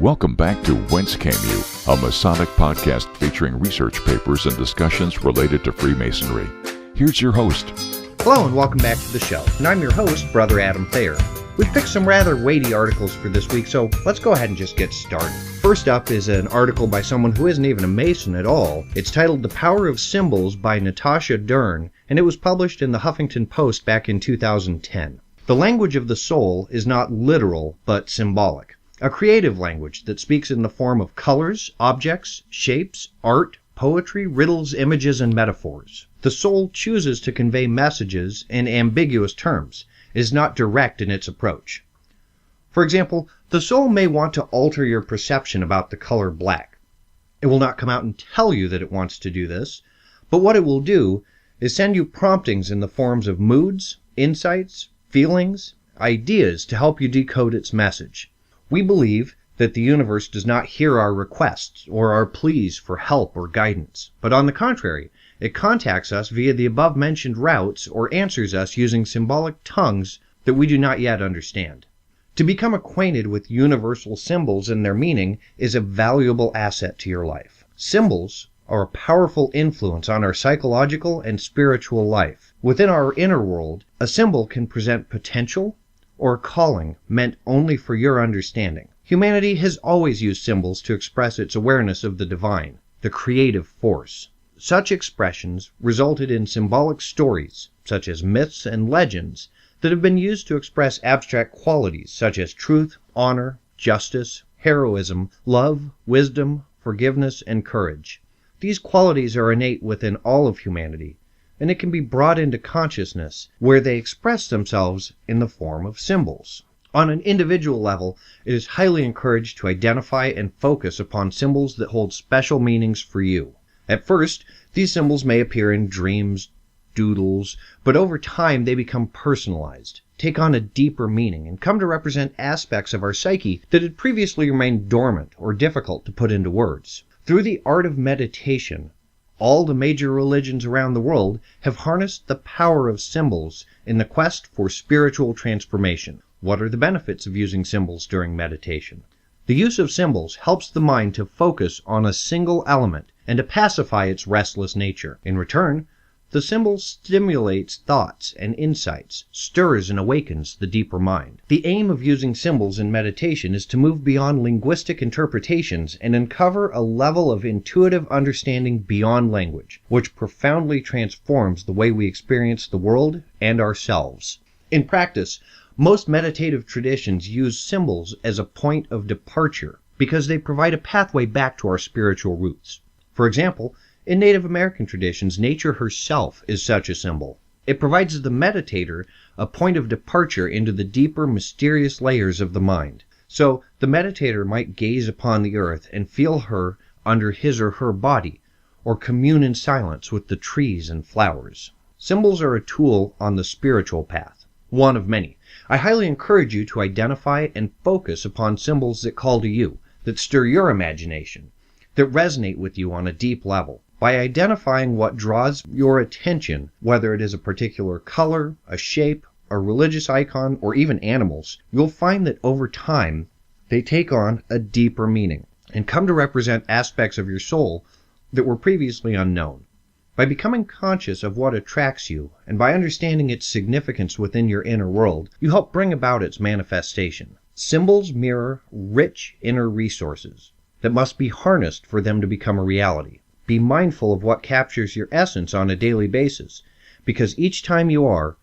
Welcome back to Whence Came You, a Masonic podcast featuring research papers and discussions related to Freemasonry. Here's your host. Hello and welcome back to the show. And I'm your host, Brother Adam Thayer. We've picked some rather weighty articles for this week, so let's go ahead and just get started. First up is an article by someone who isn't even a Mason at all. It's titled The Power of Symbols by Natasha Dern, and it was published in the Huffington Post back in 2010. The language of the soul is not literal, but symbolic. A creative language that speaks in the form of colors, objects, shapes, art, poetry, riddles, images, and metaphors. The soul chooses to convey messages in ambiguous terms. It is not direct in its approach. For example, the soul may want to alter your perception about the color black. It will not come out and tell you that it wants to do this, but what it will do is send you promptings in the forms of moods, insights, feelings, ideas to help you decode its message. We believe that the universe does not hear our requests or our pleas for help or guidance, but on the contrary, it contacts us via the above-mentioned routes or answers us using symbolic tongues that we do not yet understand. To become acquainted with universal symbols and their meaning is a valuable asset to your life. Symbols are a powerful influence on our psychological and spiritual life. Within our inner world, a symbol can present potential or a calling meant only for your understanding. Humanity has always used symbols to express its awareness of the divine, the creative force. Such expressions resulted in symbolic stories, such as myths and legends, that have been used to express abstract qualities such as truth, honor, justice, heroism, love, wisdom, forgiveness, and courage. These qualities are innate within all of humanity, and it can be brought into consciousness where they express themselves in the form of symbols. On an individual level, it is highly encouraged to identify and focus upon symbols that hold special meanings for you. At first, these symbols may appear in dreams, doodles, but over time they become personalized, take on a deeper meaning, and come to represent aspects of our psyche that had previously remained dormant or difficult to put into words. Through the art of meditation, all the major religions around the world have harnessed the power of symbols in the quest for spiritual transformation. What are the benefits of using symbols during meditation? The use of symbols helps the mind to focus on a single element and to pacify its restless nature. In return, the symbol stimulates thoughts and insights, stirs and awakens the deeper mind. The aim of using symbols in meditation is to move beyond linguistic interpretations and uncover a level of intuitive understanding beyond language, which profoundly transforms the way we experience the world and ourselves. In practice, most meditative traditions use symbols as a point of departure because they provide a pathway back to our spiritual roots. For example, in Native American traditions, nature herself is such a symbol. It provides the meditator a point of departure into the deeper, mysterious layers of the mind. So, the meditator might gaze upon the earth and feel her under his or her body, or commune in silence with the trees and flowers. Symbols are a tool on the spiritual path, one of many. I highly encourage you to identify and focus upon symbols that call to you, that stir your imagination, that resonate with you on a deep level. By identifying what draws your attention, whether it is a particular color, a shape, a religious icon, or even animals, you'll find that over time, they take on a deeper meaning and come to represent aspects of your soul that were previously unknown. By becoming conscious of what attracts you, and by understanding its significance within your inner world, you help bring about its manifestation. Symbols mirror rich inner resources that must be harnessed for them to become a reality. Be mindful of what captures your essence on a daily basis, because each time you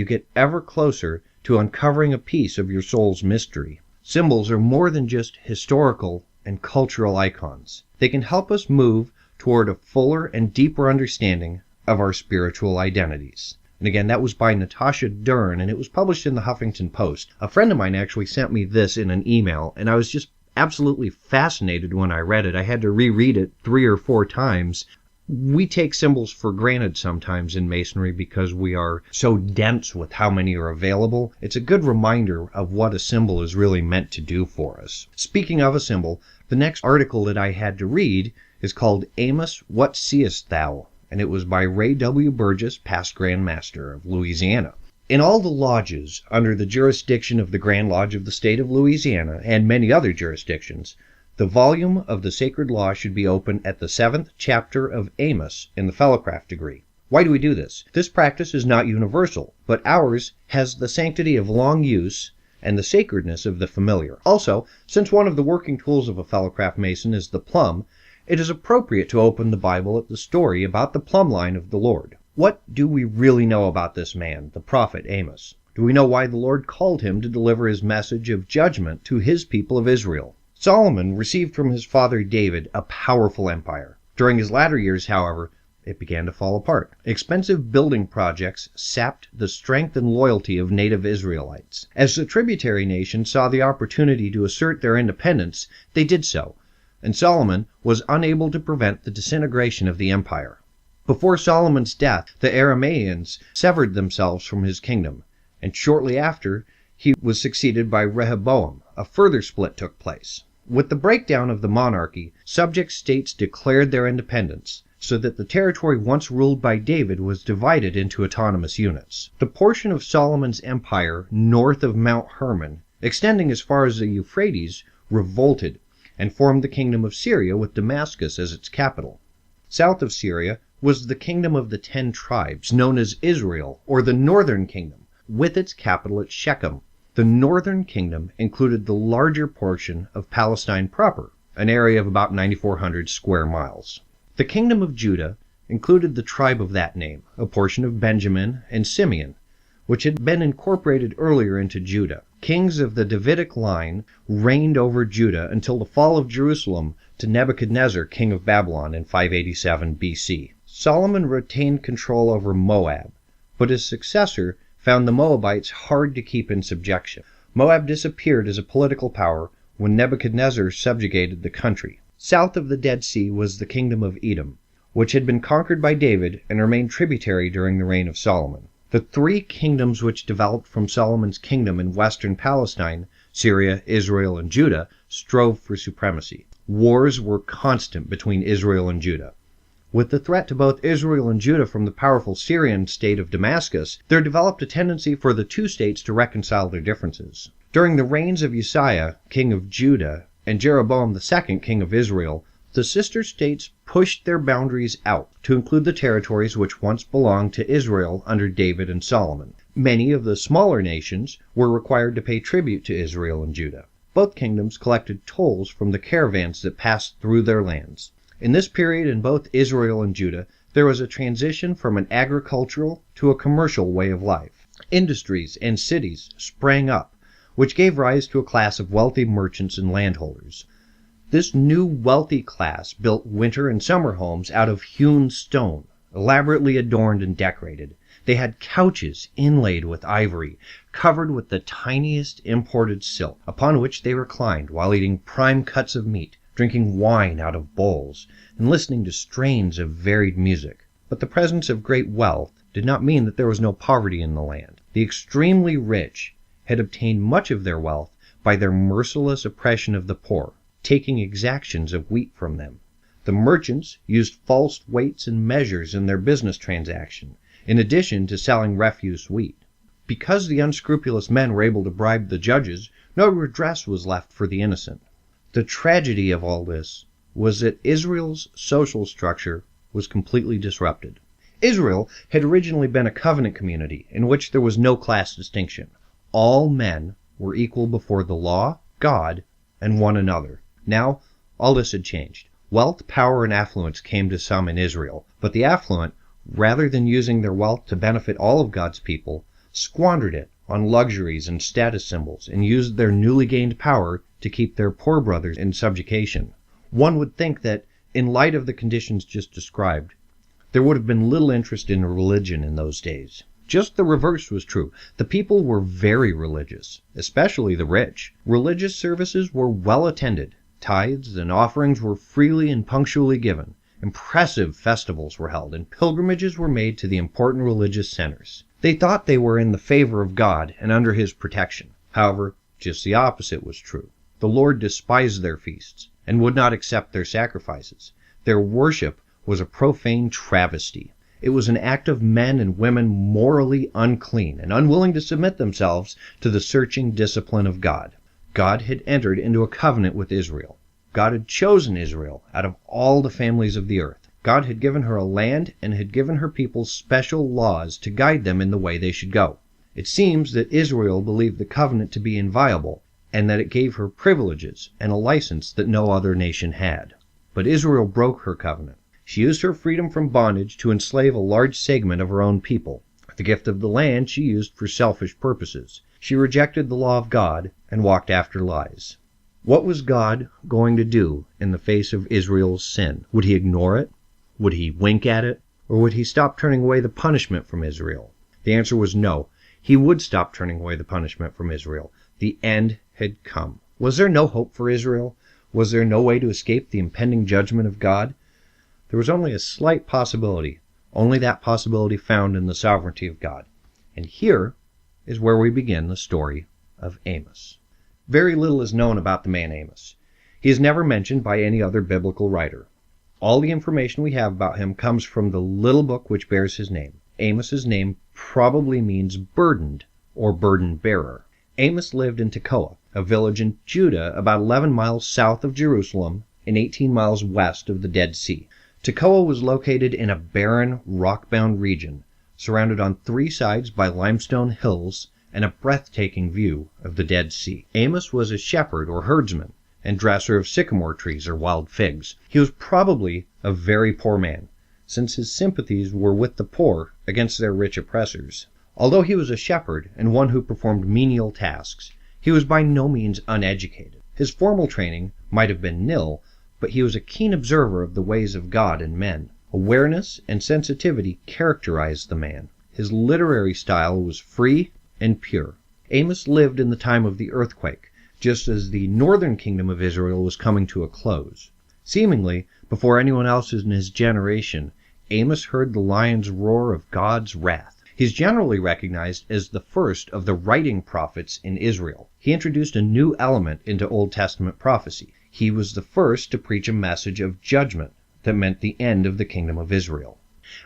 get ever closer to uncovering a piece of your soul's mystery. Symbols are more than just historical and cultural icons. They can help us move toward a fuller and deeper understanding of our spiritual identities. And again, that was by Natasha Dern, and it was published in the Huffington Post. A friend of mine actually sent me this in an email, and I was just absolutely fascinated when I read it. I had to reread it 3 or 4 times. We take symbols for granted sometimes in Masonry because we are so dense with how many are available. It's a good reminder of what a symbol is really meant to do for us. Speaking of a symbol, the next article that I had to read is called Amos, What Seest Thou? And it was by Ray W. Burgess, past Grand Master of Louisiana. In all the lodges under the jurisdiction of the Grand Lodge of the State of Louisiana and many other jurisdictions, the volume of the sacred law should be open at the 7th chapter of Amos in the Fellowcraft degree. Why do we do this? This practice is not universal, but ours has the sanctity of long use and the sacredness of the familiar. Also, since one of the working tools of a Fellowcraft Mason is the plumb, it is appropriate to open the Bible at the story about the plumb line of the Lord. What do we really know about this man, the prophet Amos? Do we know why the Lord called him to deliver his message of judgment to his people of Israel? Solomon received from his father David a powerful empire. During his latter years, however, it began to fall apart. Expensive building projects sapped the strength and loyalty of native Israelites. As the tributary nations saw the opportunity to assert their independence, they did so, and Solomon was unable to prevent the disintegration of the empire. Before Solomon's death, the Arameans severed themselves from his kingdom, and shortly after, he was succeeded by Rehoboam. A further split took place. With the breakdown of the monarchy, subject states declared their independence, so that the territory once ruled by David was divided into autonomous units. The portion of Solomon's empire north of Mount Hermon, extending as far as the Euphrates, revolted and formed the kingdom of Syria with Damascus as its capital. South of Syria was the kingdom of the 10 tribes, known as Israel, or the northern kingdom, with its capital at Shechem. The northern kingdom included the larger portion of Palestine proper, an area of about 9,400 square miles. The kingdom of Judah included the tribe of that name, a portion of Benjamin and Simeon, which had been incorporated earlier into Judah. Kings of the Davidic line reigned over Judah until the fall of Jerusalem to Nebuchadnezzar, king of Babylon, in 587 BC. Solomon retained control over Moab, but his successor found the Moabites hard to keep in subjection. Moab disappeared as a political power when Nebuchadnezzar subjugated the country. South of the Dead Sea was the kingdom of Edom, which had been conquered by David and remained tributary during the reign of Solomon. The 3 kingdoms which developed from Solomon's kingdom in western Palestine, Syria, Israel, and Judah, strove for supremacy. Wars were constant between Israel and Judah. With the threat to both Israel and Judah from the powerful Syrian state of Damascus, there developed a tendency for the 2 states to reconcile their differences. During the reigns of Uzziah, king of Judah, and Jeroboam II, king of Israel, the sister states pushed their boundaries out to include the territories which once belonged to Israel under David and Solomon. Many of the smaller nations were required to pay tribute to Israel and Judah. Both kingdoms collected tolls from the caravans that passed through their lands. In this period in both Israel and Judah, there was a transition from an agricultural to a commercial way of life. Industries and cities sprang up, which gave rise to a class of wealthy merchants and landholders. This new wealthy class built winter and summer homes out of hewn stone, elaborately adorned and decorated. They had couches inlaid with ivory, covered with the tiniest imported silk, upon which they reclined while eating prime cuts of meat, drinking wine out of bowls, and listening to strains of varied music. But the presence of great wealth did not mean that there was no poverty in the land. The extremely rich had obtained much of their wealth by their merciless oppression of the poor, taking exactions of wheat from them. The merchants used false weights and measures in their business transaction, in addition to selling refuse wheat. Because the unscrupulous men were able to bribe the judges, no redress was left for the innocent. The tragedy of all this was that Israel's social structure was completely disrupted. Israel had originally been a covenant community in which there was no class distinction. All men were equal before the law, God, and one another. Now, all this had changed. Wealth, power, and affluence came to some in Israel, but the affluent, rather than using their wealth to benefit all of God's people, squandered it on luxuries and status symbols and used their newly gained power to keep their poor brothers in subjugation. One would think that, in light of the conditions just described, there would have been little interest in religion in those days. Just the reverse was true. The people were very religious, especially the rich. Religious services were well attended. Tithes and offerings were freely and punctually given. Impressive festivals were held, and pilgrimages were made to the important religious centers. They thought they were in the favor of God and under His protection. However, just the opposite was true. The Lord despised their feasts and would not accept their sacrifices. Their worship was a profane travesty. It was an act of men and women morally unclean and unwilling to submit themselves to the searching discipline of God. God had entered into a covenant with Israel. God had chosen Israel out of all the families of the earth. God had given her a land and had given her people special laws to guide them in the way they should go. It seems that Israel believed the covenant to be inviolable, and that it gave her privileges and a license that no other nation had. But Israel broke her covenant. She used her freedom from bondage to enslave a large segment of her own people. The gift of the land she used for selfish purposes. She rejected the law of God and walked after lies. What was God going to do in the face of Israel's sin? Would he ignore it? Would he wink at it? Or would he stop turning away the punishment from Israel? The answer was no. He would stop turning away the punishment from Israel. The end had come. Was there no hope for Israel? Was there no way to escape the impending judgment of God? There was only a slight possibility, only that possibility found in the sovereignty of God. And here is where we begin the story of Amos. Very little is known about the man Amos. He is never mentioned by any other biblical writer. All the information we have about him comes from the little book which bears his name. Amos's name probably means burdened or burden bearer. Amos lived in Tekoa, a village in Judah about 11 miles south of Jerusalem and 18 miles west of the Dead Sea. Tekoa was located in a barren, rock-bound region, surrounded on 3 sides by limestone hills and a breathtaking view of the Dead Sea. Amos was a shepherd or herdsman and dresser of sycamore trees or wild figs. He was probably a very poor man, since his sympathies were with the poor against their rich oppressors. Although he was a shepherd and one who performed menial tasks, he was by no means uneducated. His formal training might have been nil, but he was a keen observer of the ways of God and men. Awareness and sensitivity characterized the man. His literary style was free and pure. Amos lived in the time of the earthquake, just as the northern kingdom of Israel was coming to a close. Seemingly, before anyone else in his generation, Amos heard the lion's roar of God's wrath. He's generally recognized as the first of the writing prophets in Israel. He introduced a new element into Old Testament prophecy. He was the first to preach a message of judgment that meant the end of the kingdom of Israel.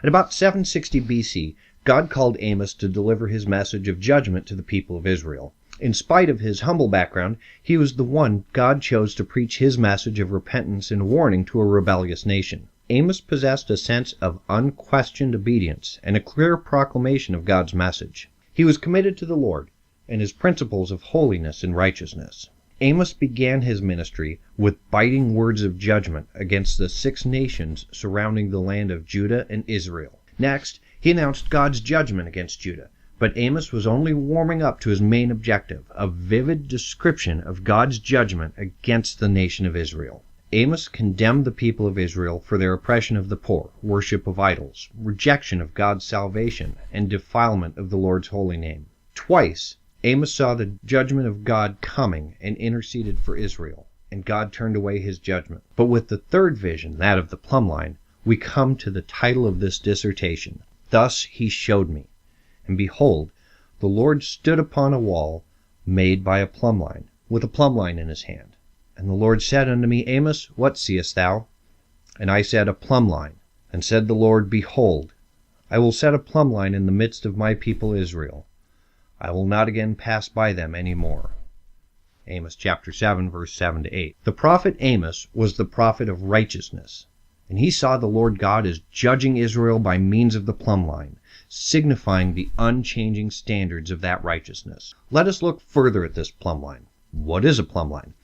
At about 760 BC, God called Amos to deliver his message of judgment to the people of Israel. In spite of his humble background, he was the one God chose to preach his message of repentance and warning to a rebellious nation. Amos possessed a sense of unquestioned obedience and a clear proclamation of God's message. He was committed to the Lord and his principles of holiness and righteousness. Amos began his ministry with biting words of judgment against the 6 nations surrounding the land of Judah and Israel. Next, he announced God's judgment against Judah. But Amos was only warming up to his main objective, a vivid description of God's judgment against the nation of Israel. Amos condemned the people of Israel for their oppression of the poor, worship of idols, rejection of God's salvation, and defilement of the Lord's holy name. Twice, Amos saw the judgment of God coming and interceded for Israel, and God turned away his judgment. But with the third vision, that of the Plumb Line, we come to the title of this dissertation, Thus He Showed Me. And behold, the Lord stood upon a wall made by a plumb line, with a plumb line in his hand. And the Lord said unto me, Amos, what seest thou? And I said, A plumb line. And said the Lord, Behold, I will set a plumb line in the midst of my people Israel. I will not again pass by them any more. Amos chapter 7, verse 7 to 8. The prophet Amos was the prophet of righteousness, and he saw the Lord God as judging Israel by means of the plumb line, signifying the unchanging standards of that righteousness. Let us look further at this plumb line. What is a plumb line?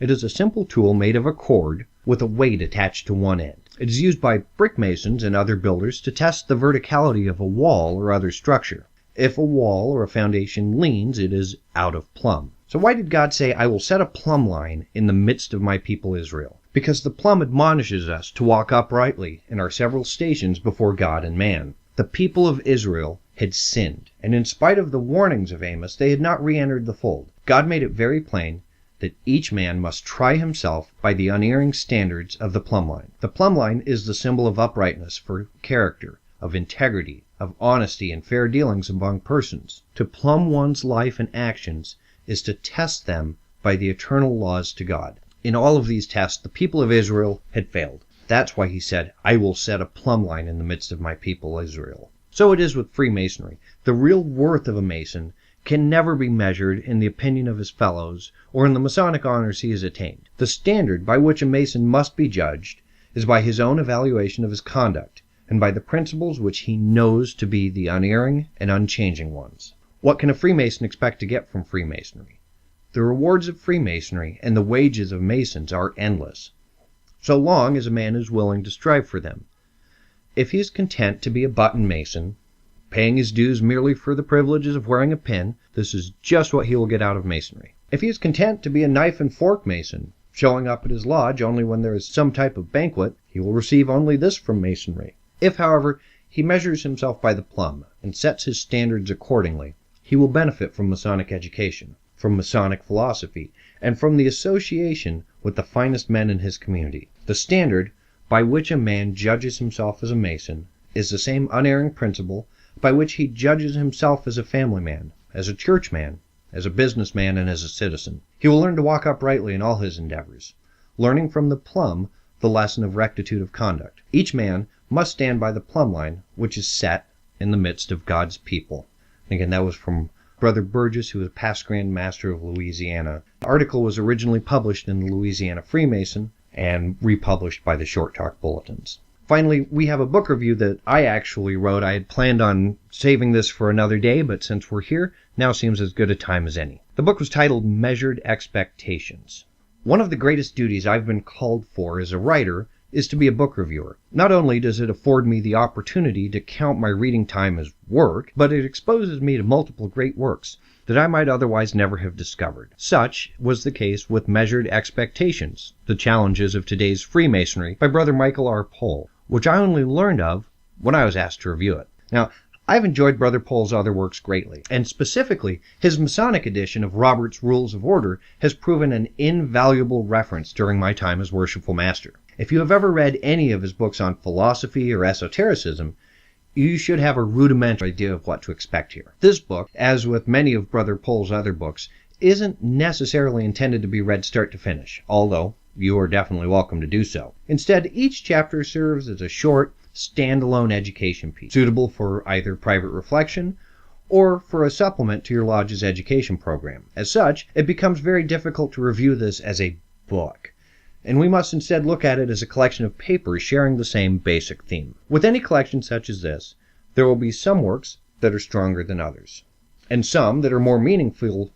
It is a simple tool made of a cord with a weight attached to one end. It is used by brick masons and other builders to test the verticality of a wall or other structure. If a wall or a foundation leans, it is out of plumb. So why did God say, I will set a plumb line in the midst of my people Israel? Because the plumb admonishes us to walk uprightly in our several stations before God and man. The people of Israel had sinned, and in spite of the warnings of Amos, they had not re-entered the fold. God made it very plain that each man must try himself by the unerring standards of the plumb line. The plumb line is the symbol of uprightness for character, of integrity, of honesty and fair dealings among persons. To plumb one's life and actions is to test them by the eternal laws to God. In all of these tests, the people of Israel had failed. That's why he said, "I will set a plumb line in the midst of my people Israel." So it is with Freemasonry. The real worth of a Mason can never be measured in the opinion of his fellows or in the Masonic honors he has attained. The standard by which a Mason must be judged is by his own evaluation of his conduct and by the principles which he knows to be the unerring and unchanging ones. What can a Freemason expect to get from Freemasonry? The rewards of Freemasonry and the wages of Masons are endless, so long as a man is willing to strive for them. If he is content to be a button Mason, paying his dues merely for the privileges of wearing a pin, this is just what he will get out of Masonry. If he is content to be a knife and fork Mason, showing up at his lodge only when there is some type of banquet, he will receive only this from Masonry. If, however, he measures himself by the plumb and sets his standards accordingly, he will benefit from Masonic education, from Masonic philosophy, and from the association with the finest men in his community. The standard by which a man judges himself as a Mason is the same unerring principle by which he judges himself as a family man, as a church man, as a businessman, and as a citizen. He will learn to walk uprightly in all his endeavors, learning from the plumb the lesson of rectitude of conduct. Each man must stand by the plumb line which is set in the midst of God's people. And again, that was from Brother Burgess, who was past Grand Master of Louisiana. The article was originally published in the Louisiana Freemason and republished by the Short Talk Bulletins. Finally, we have a book review that I actually wrote. I had planned on saving this for another day, but since we're here, now seems as good a time as any. The book was titled Measured Expectations. One of the greatest duties I've been called for as a writer is to be a book reviewer. Not only does it afford me the opportunity to count my reading time as work, but it exposes me to multiple great works that I might otherwise never have discovered. Such was the case with Measured Expectations, The Challenges of Today's Freemasonry by Brother Michael R. Pohl, which I only learned of when I was asked to review it. Now, I've enjoyed Brother Pohl's other works greatly, and specifically, his Masonic edition of Robert's Rules of Order has proven an invaluable reference during my time as Worshipful Master. If you have ever read any of his books on philosophy or esotericism, you should have a rudimentary idea of what to expect here. This book, as with many of Brother Pohl's other books, isn't necessarily intended to be read start to finish, although you are definitely welcome to do so. Instead, each chapter serves as a short, standalone education piece, suitable for either private reflection or for a supplement to your lodge's education program. As such, it becomes very difficult to review this as a book, and we must instead look at it as a collection of papers sharing the same basic theme. With any collection such as this, there will be some works that are stronger than others, and some that are more meaningful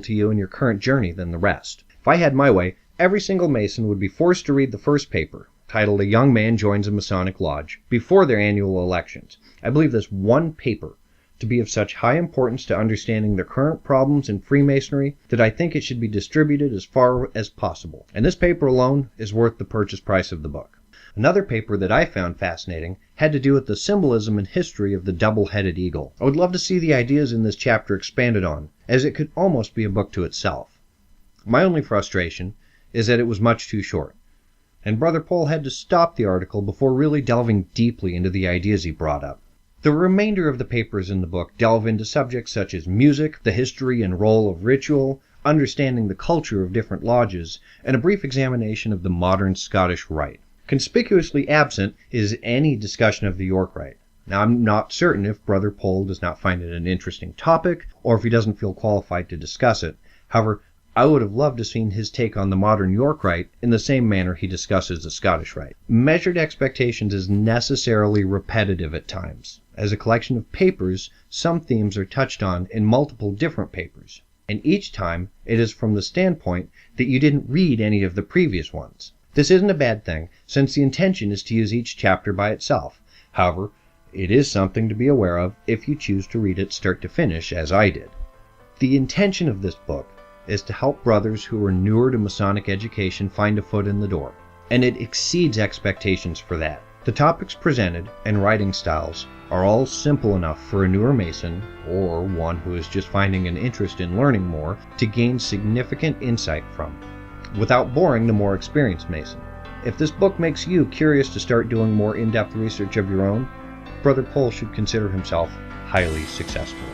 to you in your current journey than the rest. If I had my way, every single Mason would be forced to read the first paper, titled A Young Man Joins a Masonic Lodge, before their annual elections. I believe this one paper to be of such high importance to understanding the current problems in Freemasonry that I think it should be distributed as far as possible. And this paper alone is worth the purchase price of the book. Another paper that I found fascinating had to do with the symbolism and history of the double-headed eagle. I would love to see the ideas in this chapter expanded on, as it could almost be a book to itself. My only frustration is that it was much too short, and Brother Pohl had to stop the article before really delving deeply into the ideas he brought up. The remainder of the papers in the book delve into subjects such as music, the history and role of ritual, understanding the culture of different lodges, and a brief examination of the modern Scottish Rite. Conspicuously absent is any discussion of the York Rite. Now, I'm not certain if Brother Pohl does not find it an interesting topic, or if he doesn't feel qualified to discuss it. However, I would have loved to have seen his take on the modern York Rite in the same manner he discusses the Scottish Rite. Measured Expectations is necessarily repetitive at times. As a collection of papers, some themes are touched on in multiple different papers, and each time it is from the standpoint that you didn't read any of the previous ones. This isn't a bad thing, since the intention is to use each chapter by itself. However, it is something to be aware of if you choose to read it start to finish, as I did. The intention of this book is to help brothers who are newer to Masonic education find a foot in the door, and it exceeds expectations for that. The topics presented and writing styles are all simple enough for a newer Mason, or one who is just finding an interest in learning more, to gain significant insight from, without boring the more experienced Mason. If this book makes you curious to start doing more in-depth research of your own, Brother Pohl should consider himself highly successful.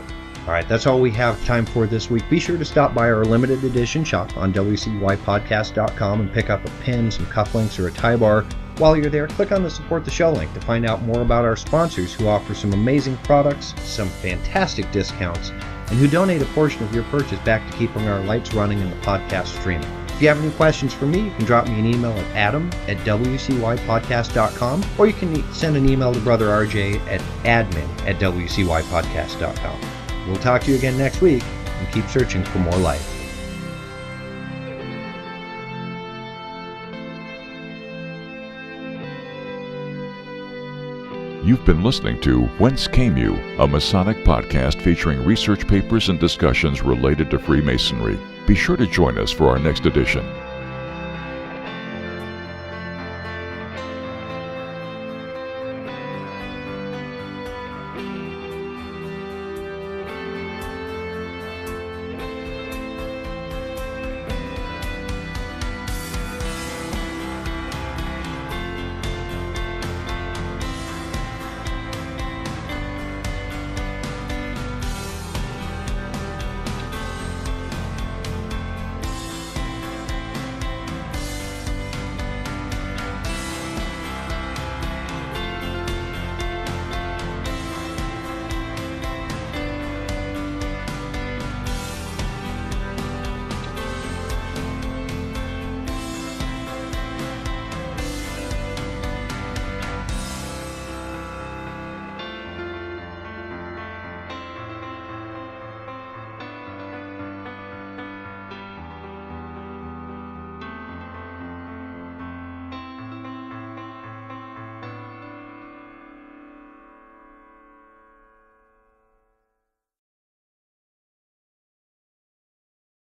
All right, that's all we have time for this week. Be sure to stop by our limited edition shop on wcypodcast.com and pick up a pin, some cufflinks, or a tie bar. While you're there, click on the Support the Show link to find out more about our sponsors who offer some amazing products, some fantastic discounts, and who donate a portion of your purchase back to keeping our lights running and the podcast streaming. If you have any questions for me, you can drop me an email at adam@wcypodcast.com, or you can send an email to Brother RJ at admin@wcypodcast.com. We'll talk to you again next week, and keep searching for more light. You've been listening to Whence Came You, a Masonic podcast featuring research papers and discussions related to Freemasonry. Be sure to join us for our next edition.